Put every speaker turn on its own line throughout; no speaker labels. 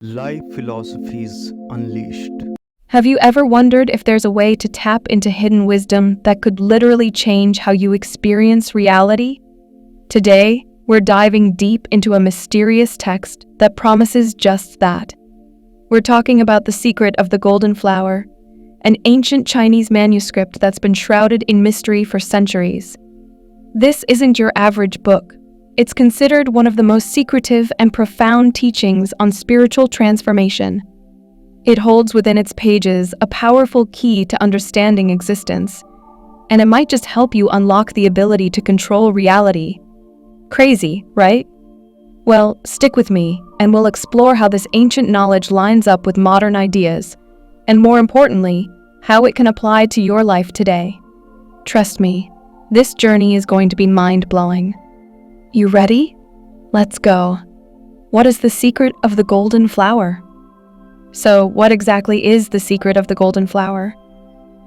Life Philosophies Unleashed.
Have you ever wondered if there's a way to tap into hidden wisdom that could literally change how you experience reality? Today, we're diving deep into a mysterious text that promises just that. We're talking about the secret of the golden flower, an ancient Chinese manuscript that's been shrouded in mystery for centuries. This isn't your average book. It's considered one of the most secretive and profound teachings on spiritual transformation. It holds within its pages a powerful key to understanding existence, and it might just help you unlock the ability to control reality. Crazy, right? Well, stick with me, and we'll explore how this ancient knowledge lines up with modern ideas, and more importantly, how it can apply to your life today. Trust me, this journey is going to be mind-blowing. You ready? Let's go. What is the secret of the golden flower? So, what exactly is the secret of the golden flower?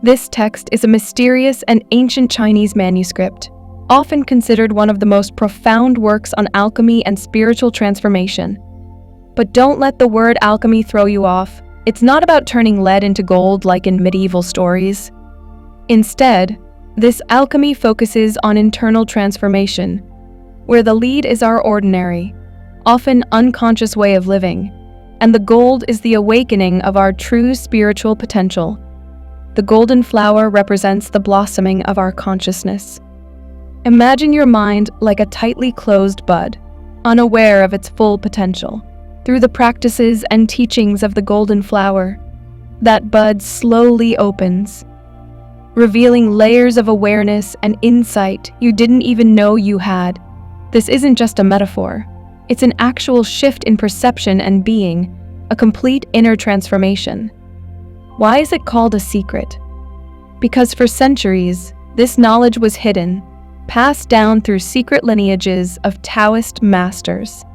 This text is a mysterious and ancient Chinese manuscript, often considered one of the most profound works on alchemy and spiritual transformation. But don't let the word alchemy throw you off. It's not about turning lead into gold like in medieval stories. Instead, this alchemy focuses on internal transformation, where the lead is our ordinary, often unconscious way of living, and the gold is the awakening of our true spiritual potential. The golden flower represents the blossoming of our consciousness. Imagine your mind like a tightly closed bud, unaware of its full potential. Through the practices and teachings of the golden flower, that bud slowly opens, revealing layers of awareness and insight you didn't even know you had. This isn't just a metaphor. It's an actual shift in perception and being, a complete inner transformation. Why is it called a secret? Because for centuries, this knowledge was hidden, passed down through secret lineages of Taoist masters.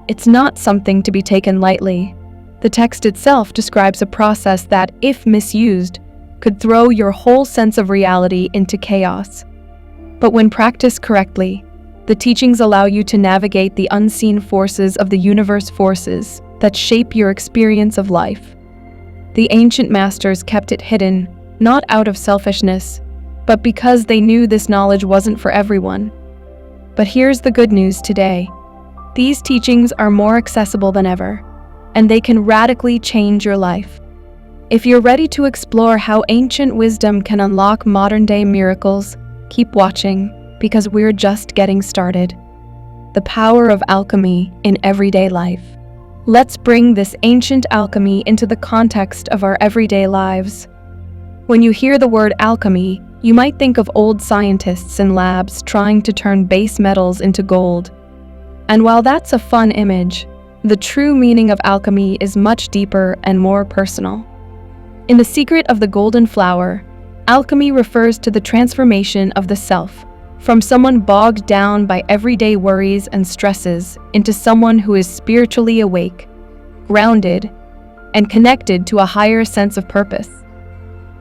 It's not something to be taken lightly. The text itself describes a process that, if misused, could throw your whole sense of reality into chaos. But when practiced correctly, the teachings allow you to navigate the unseen forces of the universe, forces that shape your experience of life. The ancient masters kept it hidden, not out of selfishness, but because they knew this knowledge wasn't for everyone. But here's the good news today. These teachings are more accessible than ever, and they can radically change your life. If you're ready to explore how ancient wisdom can unlock modern-day miracles, keep watching, because we're just getting started. The power of alchemy in everyday life. Let's bring this ancient alchemy into the context of our everyday lives. When you hear the word alchemy, you might think of old scientists in labs trying to turn base metals into gold. And while that's a fun image, the true meaning of alchemy is much deeper and more personal. In The Secret of the Golden Flower, alchemy refers to the transformation of the self, from someone bogged down by everyday worries and stresses into someone who is spiritually awake, grounded, and connected to a higher sense of purpose.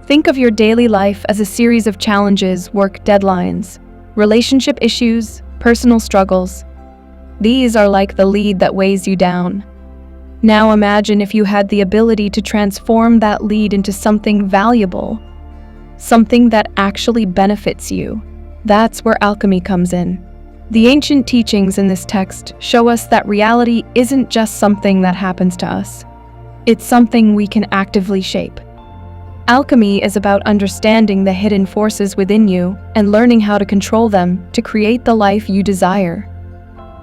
Think of your daily life as a series of challenges, work deadlines, relationship issues, personal struggles. These are like the lead that weighs you down. Now imagine if you had the ability to transform that lead into something valuable, something that actually benefits you. That's where alchemy comes in. The ancient teachings in this text show us that reality isn't just something that happens to us. It's something we can actively shape. Alchemy is about understanding the hidden forces within you and learning how to control them to create the life you desire.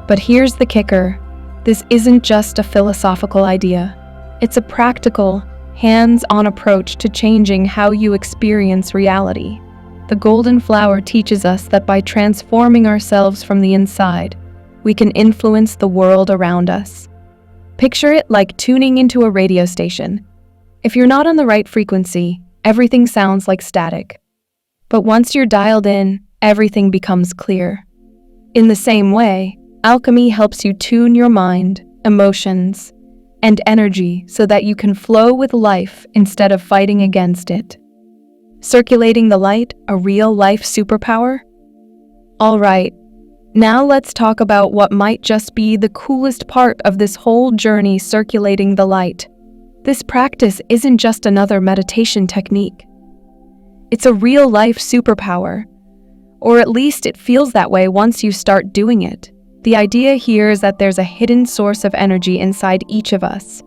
But here's the kicker. This isn't just a philosophical idea. It's a practical, hands-on approach to changing how you experience reality. The golden flower teaches us that by transforming ourselves from the inside, we can influence the world around us. Picture it like tuning into a radio station. If you're not on the right frequency, everything sounds like static. But once you're dialed in, everything becomes clear. In the same way, alchemy helps you tune your mind, emotions, and energy so that you can flow with life instead of fighting against it. Circulating the light, a real-life superpower? All right, Now let's talk about what might just be the coolest part of this whole journey, circulating the light. This practice isn't just another meditation technique. It's a real-life superpower, or at least it feels that way once you start doing it. The idea here is that there's a hidden source of energy inside each of us,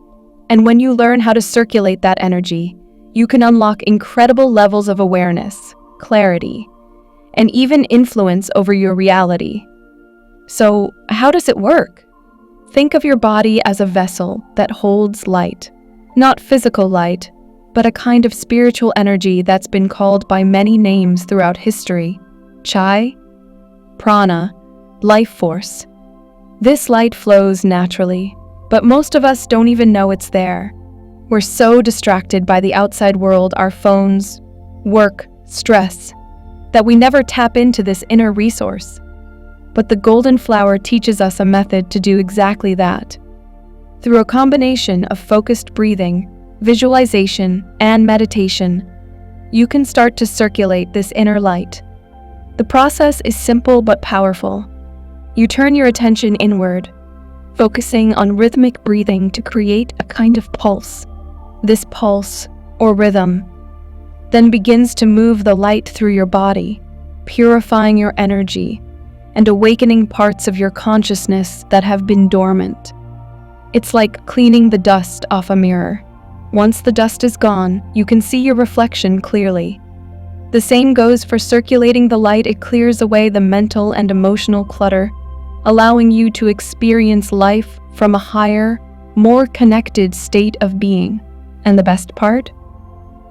and when you learn how to circulate that energy, you can unlock incredible levels of awareness, clarity, and even influence over your reality. So, how does it work? Think of your body as a vessel that holds light. Not physical light, but a kind of spiritual energy that's been called by many names throughout history. Chai, prana, life force. This light flows naturally, but most of us don't even know it's there. We're so distracted by the outside world, our phones, work, stress, that we never tap into this inner resource. But the golden flower teaches us a method to do exactly that. Through a combination of focused breathing, visualization, and meditation, you can start to circulate this inner light. The process is simple but powerful. You turn your attention inward, focusing on rhythmic breathing to create a kind of pulse. This pulse, or rhythm, then begins to move the light through your body, purifying your energy and awakening parts of your consciousness that have been dormant. It's like cleaning the dust off a mirror. Once the dust is gone, you can see your reflection clearly. The same goes for circulating the light. It clears away the mental and emotional clutter, allowing you to experience life from a higher, more connected state of being. And the best part?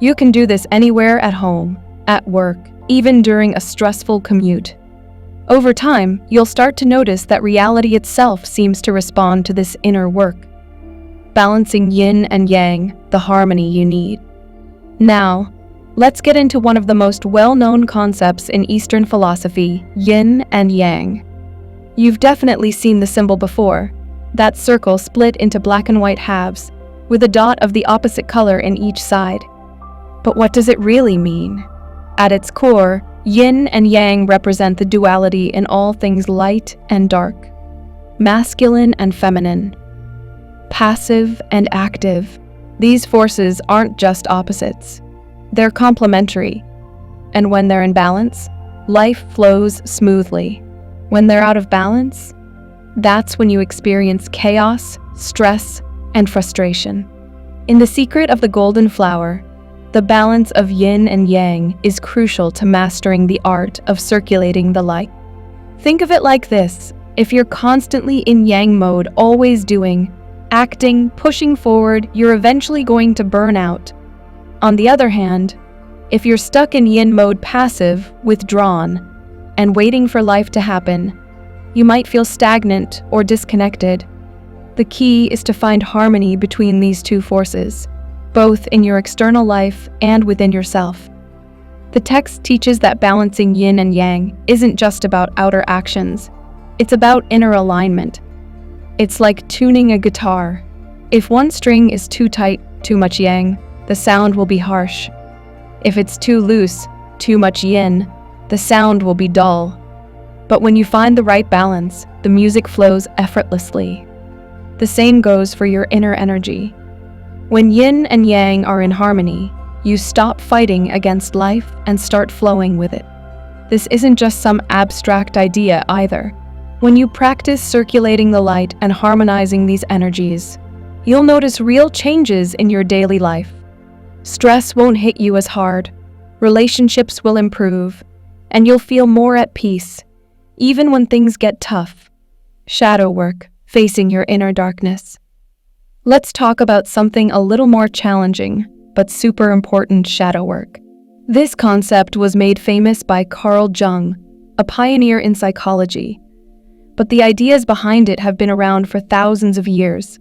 You can do this anywhere, at home, at work, even during a stressful commute. Over time, you'll start to notice that reality itself seems to respond to this inner work, balancing yin and yang, the harmony you need. Now, let's get into one of the most well-known concepts in Eastern philosophy, yin and yang. You've definitely seen the symbol before, that circle split into black and white halves, with a dot of the opposite color in each side. But what does it really mean? At its core, yin and yang represent the duality in all things light and dark, masculine and feminine, passive and active. These forces aren't just opposites. They're complementary. And when they're in balance, life flows smoothly. When they're out of balance, that's when you experience chaos, stress, and frustration. In The Secret of the Golden Flower, the balance of yin and yang is crucial to mastering the art of circulating the light. Think of it like this: if you're constantly in yang mode, always doing, acting, pushing forward, you're eventually going to burn out. On the other hand, if you're stuck in yin mode, passive, withdrawn, and waiting for life to happen, you might feel stagnant or disconnected. The key is to find harmony between these two forces, both in your external life and within yourself. The text teaches that balancing yin and yang isn't just about outer actions, it's about inner alignment. It's like tuning a guitar. If one string is too tight, too much yang, the sound will be harsh. If it's too loose, too much yin, the sound will be dull. But when you find the right balance, the music flows effortlessly. The same goes for your inner energy. When yin and yang are in harmony, you stop fighting against life and start flowing with it. This isn't just some abstract idea either. When you practice circulating the light and harmonizing these energies, you'll notice real changes in your daily life. Stress won't hit you as hard, relationships will improve, and you'll feel more at peace, even when things get tough. Shadow work, facing your inner darkness. Let's talk about something a little more challenging, but super important: shadow work. This concept was made famous by Carl Jung, a pioneer in psychology. But the ideas behind it have been around for thousands of years,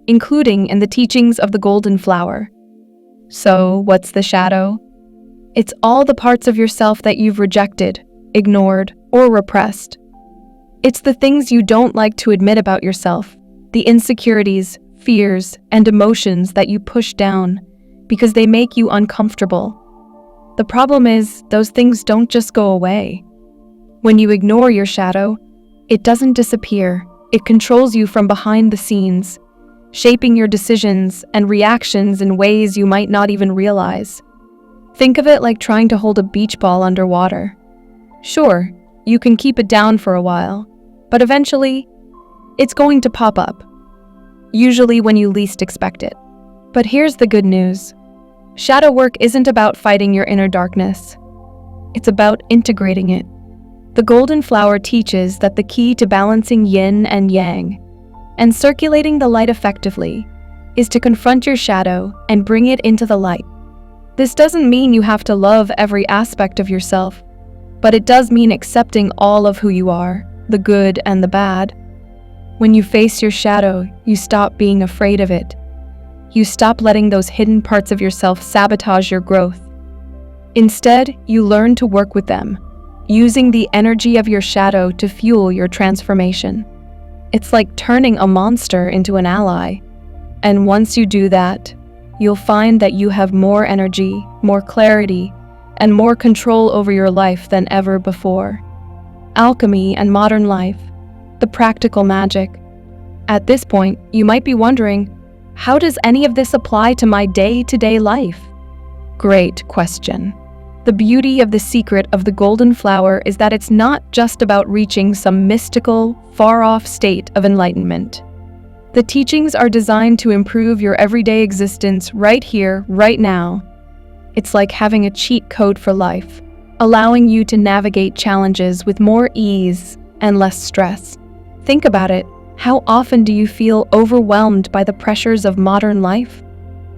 including in the teachings of the Golden Flower. So, what's the shadow? It's all the parts of yourself that you've rejected, ignored, or repressed. It's the things you don't like to admit about yourself, the insecurities, fears, and emotions that you push down because they make you uncomfortable. The problem is, those things don't just go away. When you ignore your shadow, It doesn't disappear. It controls you from behind the scenes, shaping your decisions and reactions in ways you might not even realize. Think of it like trying to hold a beach ball underwater. Sure, you can keep it down for a while, but eventually, it's going to pop up, usually when you least expect it. But here's the good news. Shadow work isn't about fighting your inner darkness. It's about integrating it. The golden flower teaches that the key to balancing yin and yang and circulating the light effectively is to confront your shadow and bring it into the light. This doesn't mean you have to love every aspect of yourself, but it does mean accepting all of who you are, the good and the bad. When you face your shadow, you stop being afraid of it. You stop letting those hidden parts of yourself sabotage your growth. Instead, you learn to work with them, using the energy of your shadow to fuel your transformation. It's like turning a monster into an ally. And once you do that, you'll find that you have more energy, more clarity, and more control over your life than ever before. Alchemy and modern life, the practical magic. At this point, you might be wondering, how does any of this apply to my day-to-day life? Great question. The beauty of the secret of the golden flower is that it's not just about reaching some mystical, far-off state of enlightenment. The teachings are designed to improve your everyday existence right here, right now. It's like having a cheat code for life, allowing you to navigate challenges with more ease and less stress. Think about it. How often do you feel overwhelmed by the pressures of modern life?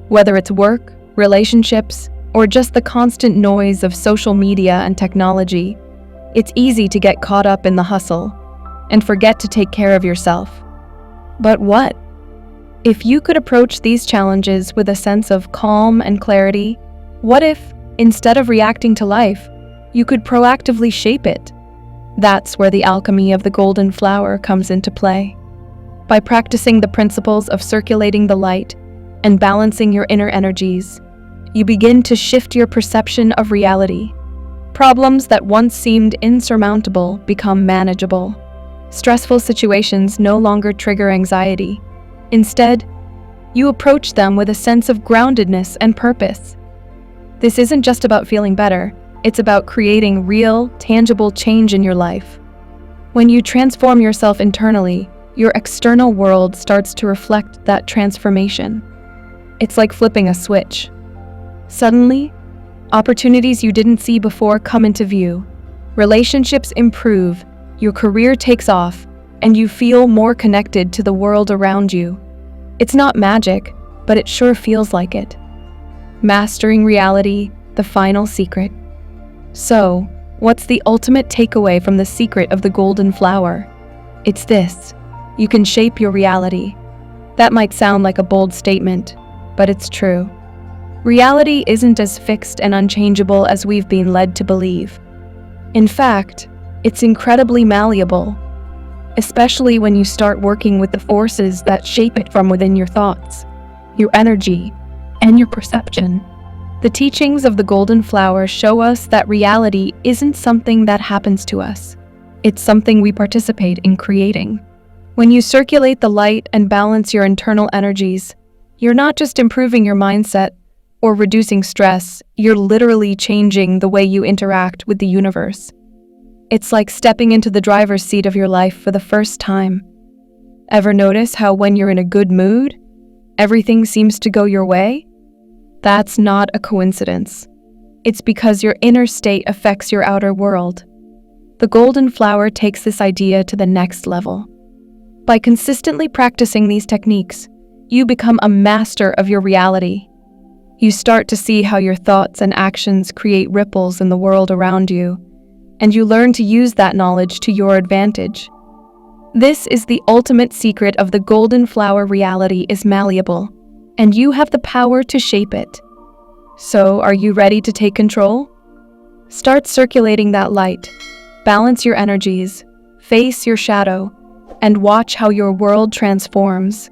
Whether it's work, relationships, or just the constant noise of social media and technology, it's easy to get caught up in the hustle and forget to take care of yourself. But what if you could approach these challenges with a sense of calm and clarity? What if, instead of reacting to life, you could proactively shape it? That's where the alchemy of the golden flower comes into play. By practicing the principles of circulating the light and balancing your inner energies, you begin to shift your perception of reality. Problems that once seemed insurmountable become manageable. Stressful situations no longer trigger anxiety. Instead, you approach them with a sense of groundedness and purpose. This isn't just about feeling better, it's about creating real, tangible change in your life. When you transform yourself internally, your external world starts to reflect that transformation. It's like flipping a switch. Suddenly, opportunities you didn't see before come into view. Relationships improve, your career takes off, and you feel more connected to the world around you. It's not magic, but it sure feels like it. Mastering reality, the final secret. So, what's the ultimate takeaway from the secret of the golden flower? It's this: you can shape your reality. That might sound like a bold statement, but it's true. Reality isn't as fixed and unchangeable as we've been led to believe. In fact, it's incredibly malleable, especially when you start working with the forces that shape it from within your thoughts, your energy, and your perception. The teachings of the golden flower show us that reality isn't something that happens to us. It's something we participate in creating. When you circulate the light and balance your internal energies, you're not just improving your mindset or reducing stress, you're literally changing the way you interact with the universe. It's like stepping into the driver's seat of your life for the first time. Ever notice how when you're in a good mood, everything seems to go your way? That's not a coincidence. It's because your inner state affects your outer world. The golden flower takes this idea to the next level. By consistently practicing these techniques, you become a master of your reality. You start to see how your thoughts and actions create ripples in the world around you, and you learn to use that knowledge to your advantage. This is the ultimate secret of the golden flower. Reality is malleable, and you have the power to shape it. So, are you ready to take control? Start circulating that light, balance your energies, face your shadow, and watch how your world transforms.